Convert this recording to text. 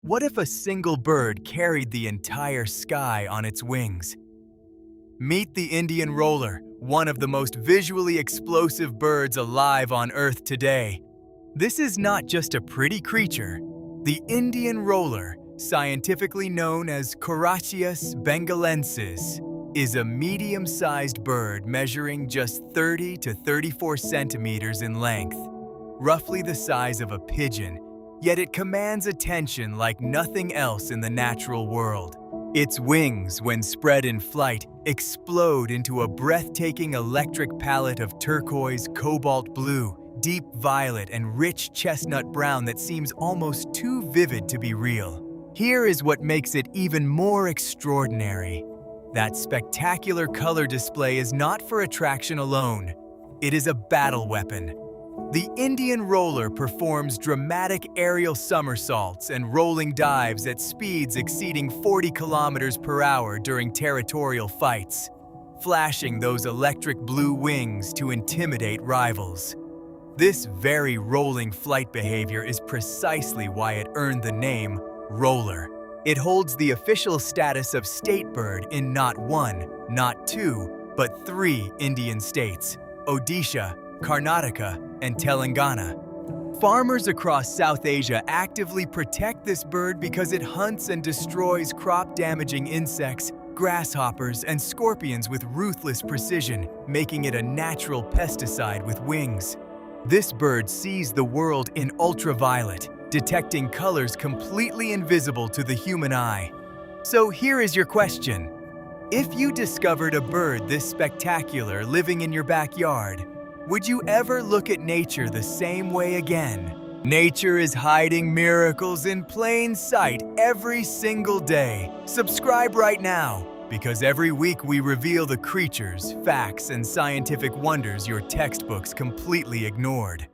What if a single bird carried the entire sky on its wings? Meet the Indian roller, one of the most visually explosive birds alive on Earth today. This is not just a pretty creature. The Indian roller, scientifically known as Coracius bengalensis, is a medium-sized bird measuring just 30 to 34 centimeters in length, roughly the size of a pigeon, yet it commands attention like nothing else in the natural world. Its wings, when spread in flight, explode into a breathtaking electric palette of turquoise, cobalt blue, deep violet, and rich chestnut brown that seems almost too vivid to be real. Here is what makes it even more extraordinary. That spectacular color display is not for attraction alone. It is a battle weapon. The Indian roller performs dramatic aerial somersaults and rolling dives at speeds exceeding 40 kilometers per hour during territorial fights, flashing those electric blue wings to intimidate rivals. This very rolling flight behavior is precisely why it earned the name roller. It holds the official status of state bird in not one, not two, but three Indian states: Odisha, Karnataka, and Telangana. Farmers across South Asia actively protect this bird because it hunts and destroys crop-damaging insects, grasshoppers, and scorpions with ruthless precision, making it a natural pesticide with wings. This bird sees the world in ultraviolet, detecting colors completely invisible to the human eye. So here is your question. If you discovered a bird this spectacular living in your backyard, would you ever look at nature the same way again? Nature is hiding miracles in plain sight every single day. Subscribe right now, because every week we reveal the creatures, facts, and scientific wonders your textbooks completely ignored.